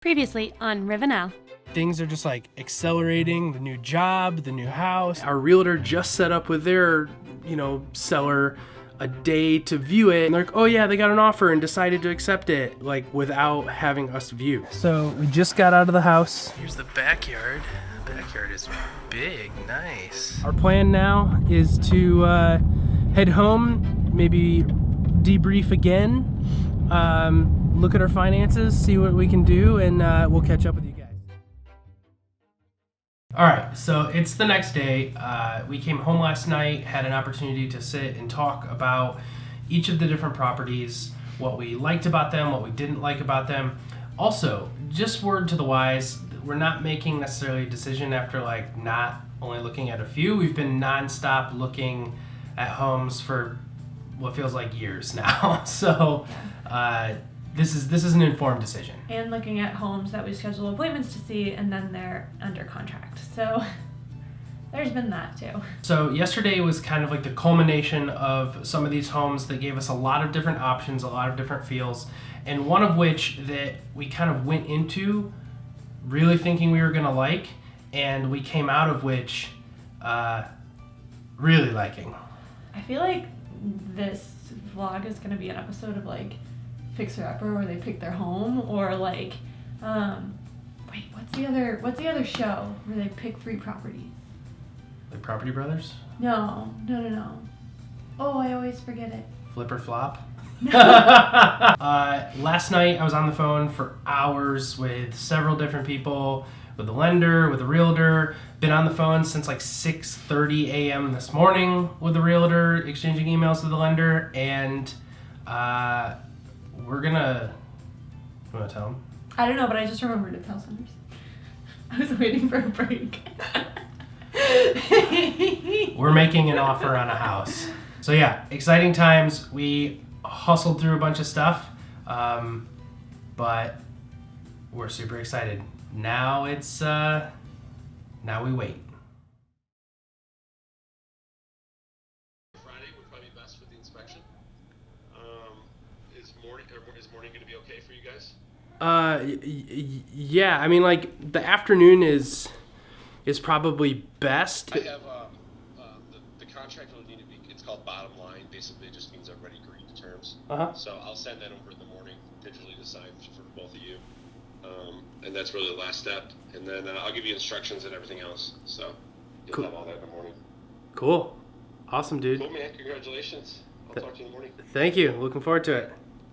Previously on Rivenel. Things are just like accelerating, the new job, the new house. Our realtor just set up with their, seller a day to view it. And they're like, oh yeah, they got an offer and decided to accept it, like without having us view. So we just got out of the house. Here's the backyard. The backyard is big, nice. Our plan now is to head home, maybe debrief again, look at our finances, see what we can do, and we'll catch up with you guys. All right, so it's the next day. We came home last night, had an opportunity to sit and talk about each of the different properties, what we liked about them, what we didn't like about them. Also, just word to the wise, we're not making necessarily a decision after not only looking at a few. We've been nonstop looking at homes for what feels like years now. So this is an informed decision. And looking at homes that we schedule appointments to see, and then they're under contract. So there's been that too. So yesterday was kind of like the culmination of some of these homes that gave us a lot of different options, a lot of different feels, and one of which that we kind of went into really thinking we were gonna like, and we came out of which really liking. I feel like this vlog is gonna be an episode of Fixer Upper, where they pick their home, or wait, what's the other show where they pick 3 properties? Like Property Brothers? No. Oh, I always forget it. Flip or Flop? Last night I was on the phone for hours with several different people, with the lender, with the realtor. Been on the phone since 6:30 a.m. this morning with the realtor, exchanging emails with the lender, and we're gonna... You wanna tell them? I don't know, but I just remembered to tell Sanders. I was waiting for a break. We're making an offer on a house. So yeah, exciting times. We hustled through a bunch of stuff, but we're super excited. Now it's, now we wait. Friday would probably be best for the inspection. Is morning going to be okay for you guys? Yeah, I mean, the afternoon is probably best. I have the contract will need to be. It's called bottom line. Basically, it just means everybody agreed to terms. So I'll send that over in the morning, digitally to sign for both of you, and that's really the last step. And then I'll give you instructions and everything else. So you'll Cool. have all that in the morning. Cool. Awesome, dude. Cool, man. Congratulations. I'll talk to you in the morning. Thank you. Looking forward to it.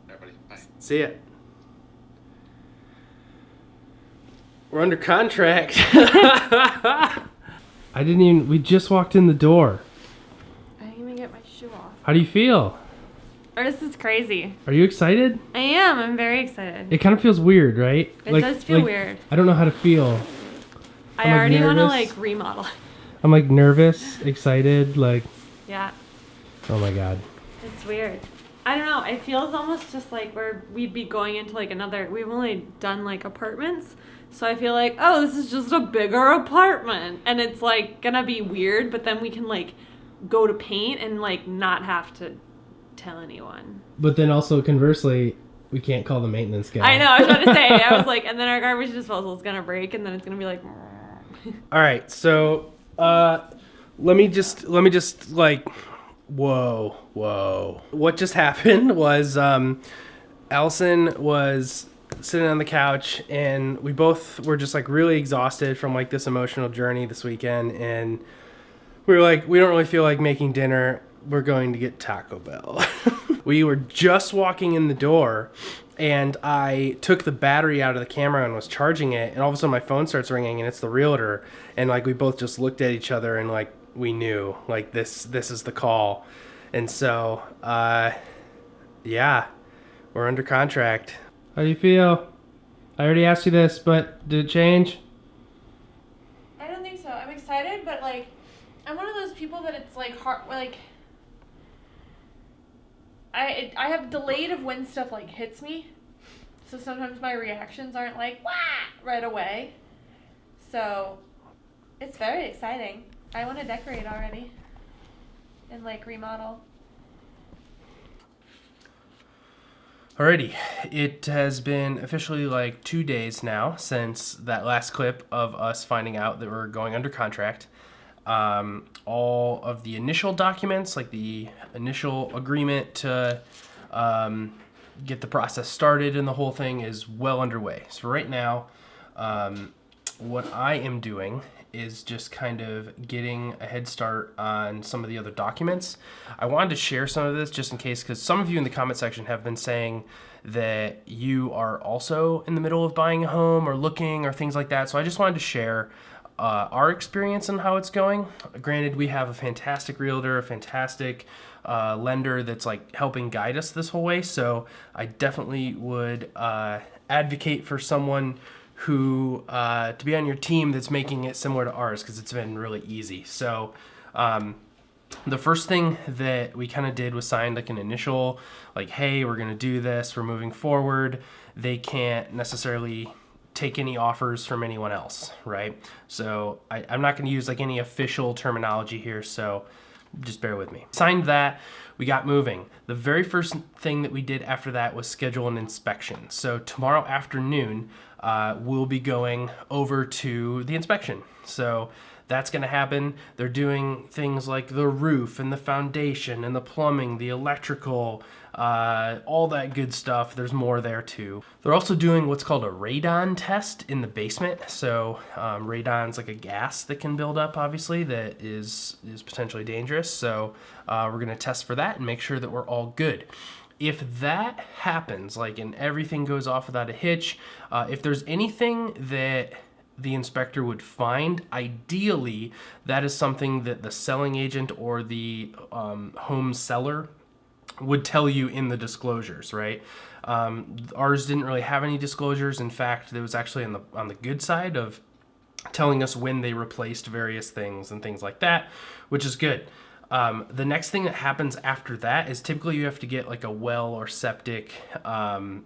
Everybody, bye. See ya. We're under contract. We just walked in the door. I didn't even get my shoe off. How do you feel? This is crazy. Are you excited? I am. I'm very excited. It kind of feels weird, right? It does feel weird. I don't know how to feel. I already want nervous. to remodel. I'm nervous, excited, Yeah. oh my god. It's weird. I don't know. It feels almost just like we'd be going into another. We've only done apartments, so I feel oh, this is just a bigger apartment, and it's gonna be weird. But then we can go to paint and not have to tell anyone. But then also conversely, we can't call the maintenance guy. I know. I was about to say. I was and then our garbage disposal is gonna break, and then it's gonna be All right, so let me just whoa. What just happened was Allison was sitting on the couch, and we both were just really exhausted from this emotional journey this weekend, and we were we don't really feel like making dinner. We're going to get Taco Bell. We were just walking in the door, and I took the battery out of the camera and was charging it, and all of a sudden my phone starts ringing, and it's the realtor, and we both just looked at each other, and we knew this is the call. And so yeah, we're under contract. How do you feel? I already asked you this, but did it change? I don't think so. I'm excited, but I'm one of those people that it's hard. I have delayed of when stuff hits me, so sometimes my reactions aren't wah right away. So it's very exciting. I want to decorate already and remodel. Alrighty, it has been officially like 2 days now since that last clip of us finding out that we're going under contract. All of the initial documents, like the initial agreement to get the process started and the whole thing is well underway. So right now, what I am doing is just kind of getting a head start on some of the other documents. I wanted to share some of this just in case, because some of you in the comment section have been saying that you are also in the middle of buying a home or looking or things like that. So I just wanted to share our experience and how it's going. Granted, we have a fantastic realtor, a fantastic lender that's like helping guide us this whole way. So I definitely would advocate for someone who to be on your team that's making it similar to ours, because it's been really easy. So the first thing that we kind of did was sign like an initial, like, hey, we're going to do this, we're moving forward. They can't necessarily take any offers from anyone else, right? So I'm not going to use like any official terminology here, so just bear with me. Signed that, we got moving. The very first thing that we did after that was schedule an inspection. So tomorrow afternoon, we'll be going over to the inspection. So that's going to happen. They're doing things like the roof and the foundation and the plumbing, the electrical, all that good stuff. There's more there too. They're also doing what's called a radon test in the basement. So radon's like a gas that can build up, obviously, that is potentially dangerous. So we're going to test for that and make sure that we're all good. If that happens, like, and everything goes off without a hitch, if there's anything that the inspector would find, ideally, that is something that the selling agent or the home seller would tell you in the disclosures, right? Ours didn't really have any disclosures. In fact, it was actually on the good side of telling us when they replaced various things and things like that, which is good. The next thing that happens after that is typically you have to get like a well or septic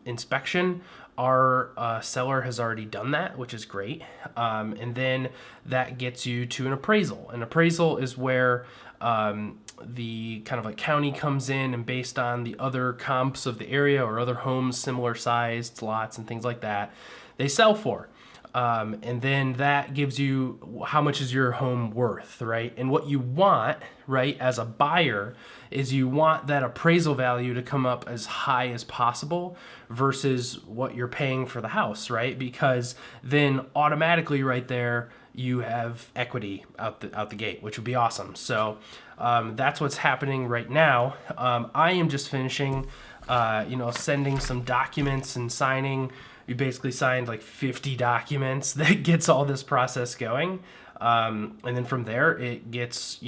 inspection. Our seller has already done that, which is great. And then that gets you to an appraisal. An appraisal is where the kind of like county comes in, and based on the other comps of the area or other homes similar sized lots and things like that, they sell for. And then that gives you how much is your home worth, right? And what you want, right, as a buyer is you want that appraisal value to come up as high as possible versus what you're paying for the house, right? Because then automatically right there you have equity out the gate, which would be awesome. So that's what's happening right now. I am just finishing, sending some documents and signing. We basically signed like 50 documents that gets all this process going. And then from there, it gets,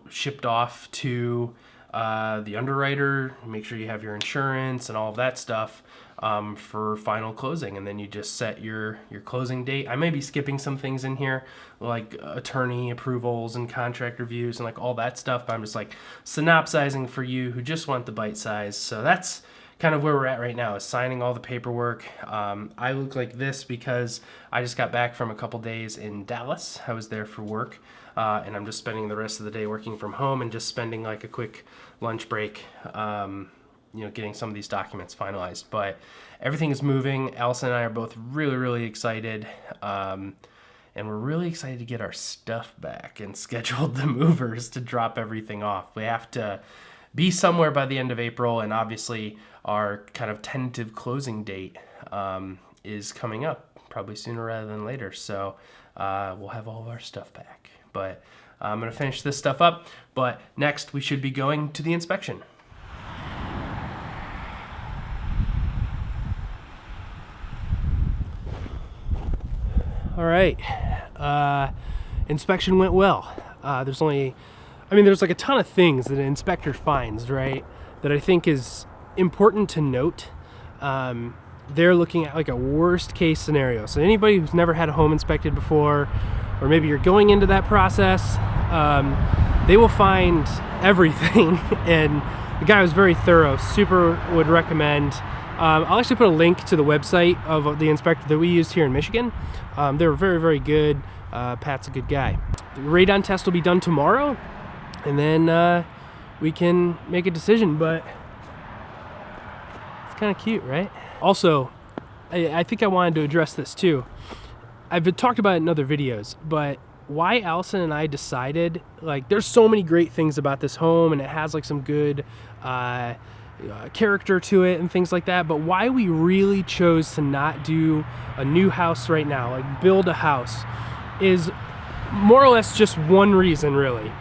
shipped off to the underwriter, make sure you have your insurance and all of that stuff for final closing. And then you just set your closing date. I may be skipping some things in here, like attorney approvals and contract reviews and like all that stuff. But I'm just like synopsizing for you who just want the bite size. So that's kind of where we're at right now, is signing all the paperwork. I look like this because I just got back from a couple days in Dallas. I was there for work, and I'm just spending the rest of the day working from home and just spending like a quick lunch break, getting some of these documents finalized. But everything is moving. Allison and I are both really, really excited. And we're really excited to get our stuff back and scheduled the movers to drop everything off. We have to be somewhere by the end of April, and obviously our kind of tentative closing date is coming up, probably sooner rather than later. So we'll have all of our stuff back. But I'm going to finish this stuff up. But next, we should be going to the inspection. All right. Inspection went well. There's like a ton of things that an inspector finds, right, that I think is important to note. They're looking at like a worst case scenario. So anybody who's never had a home inspected before, or maybe you're going into that process, they will find everything. And the guy was very thorough, super would recommend. I'll actually put a link to the website of the inspector that we used here in Michigan. They were very, very good. Pat's a good guy. The radon test will be done tomorrow, and then we can make a decision. But it's kind of cute, right? Also, I think I wanted to address this too. I've talked about it in other videos, but why Allison and I decided, like, there's so many great things about this home, and it has like some good character to it and things like that, but why we really chose to not do a new house right now, like build a house, is more or less just one reason, really.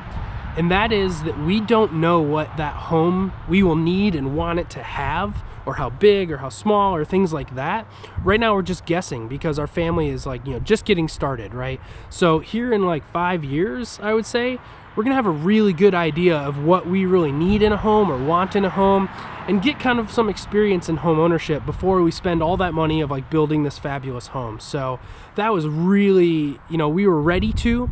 And that is that we don't know what that home we will need and want it to have, or how big or how small or things like that. Right now we're just guessing because our family is like, just getting started, right? So here in like 5 years, I would say, we're gonna have a really good idea of what we really need in a home or want in a home, and get kind of some experience in home ownership before we spend all that money of like building this fabulous home. So that was really, we were ready to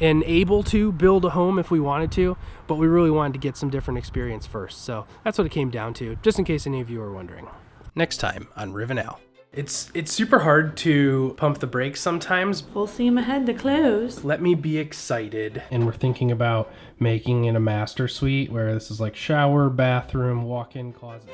and able to build a home if we wanted to, but we really wanted to get some different experience first. So that's what it came down to, just in case any of you are wondering. Next time on Riv & Al. It's super hard to pump the brakes sometimes. Full steam ahead to close. Let me be excited. And we're thinking about making it a master suite where this is like shower, bathroom, walk-in closet.